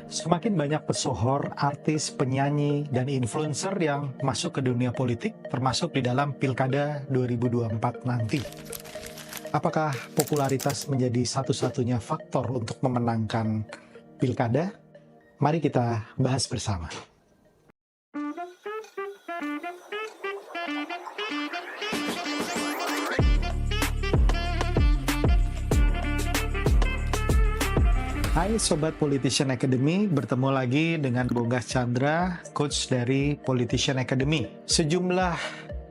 Semakin banyak pesohor, artis, penyanyi, dan influencer yang masuk ke dunia politik, termasuk di dalam Pilkada 2024 nanti. Apakah popularitas menjadi satu-satunya faktor untuk memenangkan Pilkada? Mari kita bahas bersama. Hai Sobat Politician Academy, bertemu lagi dengan Bonggas Chandra, coach dari Politician Academy. Sejumlah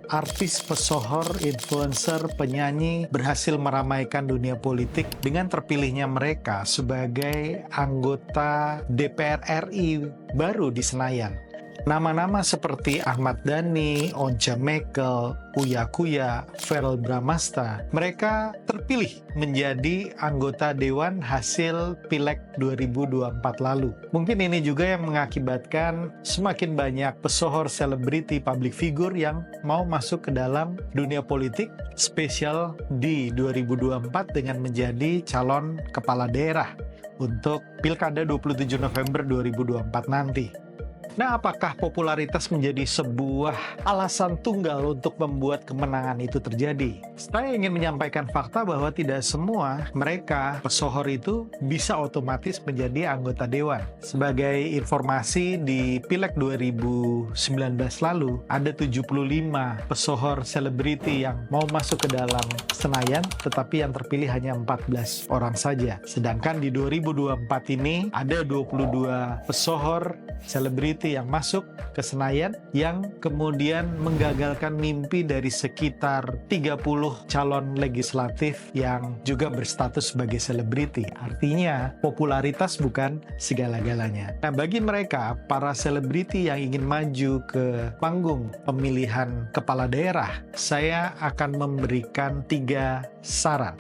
artis, pesohor, influencer, penyanyi berhasil meramaikan dunia politik dengan terpilihnya mereka sebagai anggota DPR RI baru di Senayan. Nama-nama seperti Ahmad Dhani, Once Mekel, Uya Kuya, Verrel Bramasta, mereka terpilih menjadi anggota Dewan hasil Pileg 2024 lalu. Mungkin ini juga yang mengakibatkan semakin banyak pesohor, selebriti, public figure yang mau masuk ke dalam dunia politik, spesial di 2024 dengan menjadi calon kepala daerah untuk Pilkada 27 November 2024 nanti. Nah, apakah popularitas menjadi sebuah alasan tunggal untuk membuat kemenangan itu terjadi? Saya ingin menyampaikan fakta bahwa tidak semua mereka, pesohor itu, bisa otomatis menjadi anggota dewan. Sebagai informasi, di Pileg 2019 lalu, ada 75 pesohor selebriti yang mau masuk ke dalam Senayan, tetapi yang terpilih hanya 14 orang saja. Sedangkan di 2024 ini, ada 22 pesohor selebriti yang masuk ke Senayan yang kemudian menggagalkan mimpi dari sekitar 30 calon legislatif yang juga berstatus sebagai selebriti. Artinya, popularitas bukan segala-galanya. Nah, bagi mereka, para selebriti yang ingin maju ke panggung pemilihan kepala daerah, saya akan memberikan 3 saran.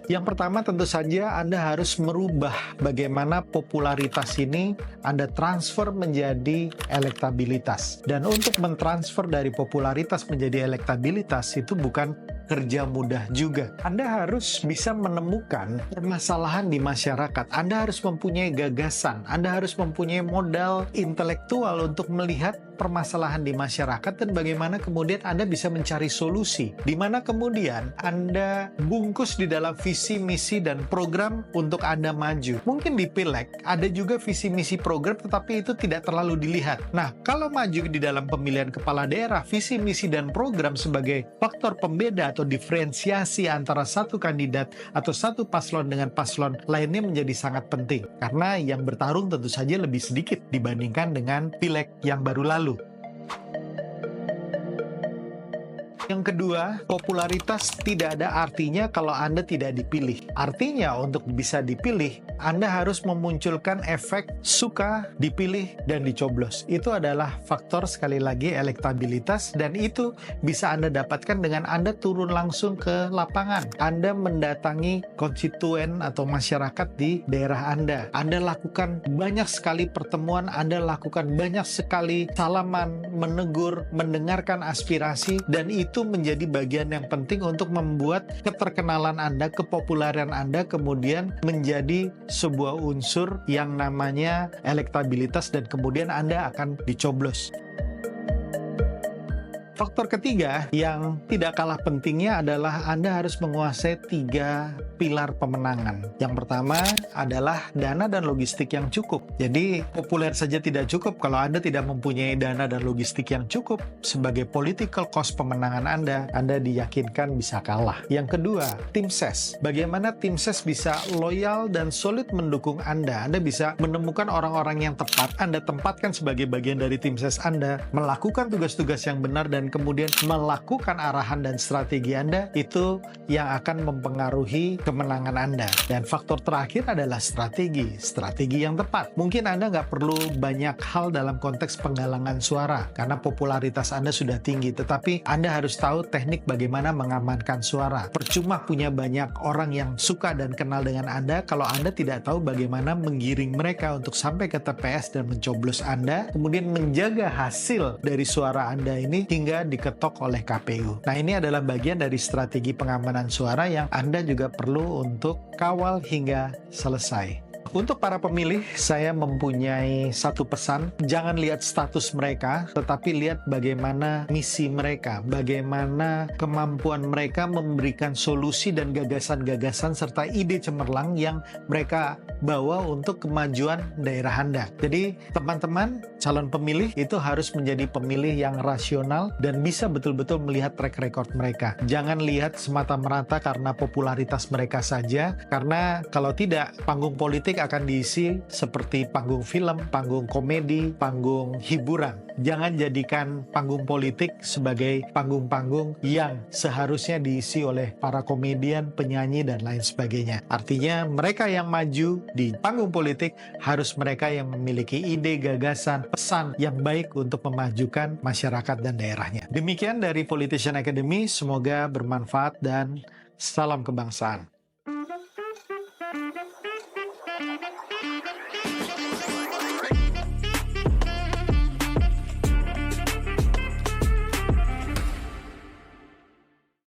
Yang pertama, tentu saja Anda harus merubah bagaimana popularitas ini Anda transfer menjadi elektabilitas. Dan untuk mentransfer dari popularitas menjadi elektabilitas itu bukan kerja mudah juga. Anda harus bisa menemukan permasalahan di masyarakat. Anda harus mempunyai gagasan. Anda harus mempunyai modal intelektual untuk melihat permasalahan di masyarakat dan bagaimana kemudian Anda bisa mencari solusi. Di mana kemudian Anda bungkus di dalam visi, misi, dan program untuk Anda maju. Mungkin di Pileg ada juga visi, misi, program tetapi itu tidak terlalu dilihat. Nah, kalau maju di dalam pemilihan kepala daerah, visi, misi, dan program sebagai faktor pembeda atau diferensiasi antara satu kandidat atau satu paslon dengan paslon lainnya menjadi sangat penting. Karena yang bertarung tentu saja lebih sedikit dibandingkan dengan Pileg yang baru lalu. Yang kedua, popularitas tidak ada artinya kalau Anda tidak dipilih. Artinya, untuk bisa dipilih, Anda harus memunculkan efek suka, dipilih, dan dicoblos. Itu adalah faktor, sekali lagi, elektabilitas, dan itu bisa Anda dapatkan dengan Anda turun langsung ke lapangan. Anda mendatangi konstituen atau masyarakat di daerah Anda. Anda lakukan banyak sekali pertemuan, Anda lakukan banyak sekali salaman, menegur, mendengarkan aspirasi, dan itu menjadi bagian yang penting untuk membuat keterkenalan Anda, kepopuleran Anda kemudian menjadi sebuah unsur yang namanya elektabilitas dan kemudian Anda akan dicoblos. Faktor ketiga yang tidak kalah pentingnya adalah Anda harus menguasai 3 pilar pemenangan. Yang pertama adalah dana dan logistik yang cukup. Jadi populer saja tidak cukup kalau Anda tidak mempunyai dana dan logistik yang cukup. Sebagai political cost pemenangan Anda diyakinkan bisa kalah. Yang kedua, tim ses. Bagaimana tim ses bisa loyal dan solid mendukung Anda? Anda bisa menemukan orang-orang yang tepat, Anda tempatkan sebagai bagian dari tim ses Anda, melakukan tugas-tugas yang benar dan kemudian melakukan arahan dan strategi Anda, itu yang akan mempengaruhi kemenangan Anda. Dan faktor terakhir adalah strategi yang tepat. Mungkin Anda nggak perlu banyak hal dalam konteks penggalangan suara, karena popularitas Anda sudah tinggi, tetapi Anda harus tahu teknik bagaimana mengamankan suara. Percuma punya banyak orang yang suka dan kenal dengan Anda, kalau Anda tidak tahu bagaimana menggiring mereka untuk sampai ke TPS dan mencoblos Anda, kemudian menjaga hasil dari suara Anda ini hingga juga diketok oleh KPU. Nah, ini adalah bagian dari strategi pengamanan suara yang Anda juga perlu untuk kawal hingga selesai. Untuk para pemilih, saya mempunyai satu pesan, jangan lihat status mereka, tetapi lihat bagaimana misi mereka, bagaimana kemampuan mereka memberikan solusi dan gagasan-gagasan serta ide cemerlang yang mereka bawa untuk kemajuan daerah Anda. Jadi, teman-teman, calon pemilih itu harus menjadi pemilih yang rasional dan bisa betul-betul melihat track record mereka. Jangan lihat semata-mata karena popularitas mereka saja, karena kalau tidak, panggung politik akan diisi seperti panggung film, panggung komedi, panggung hiburan. Jangan jadikan panggung politik sebagai panggung-panggung yang seharusnya diisi oleh para komedian, penyanyi, dan lain sebagainya. Artinya mereka yang maju di panggung politik harus mereka yang memiliki ide, gagasan, pesan yang baik untuk memajukan masyarakat dan daerahnya. Demikian dari Politician Academy, semoga bermanfaat dan salam kebangsaan.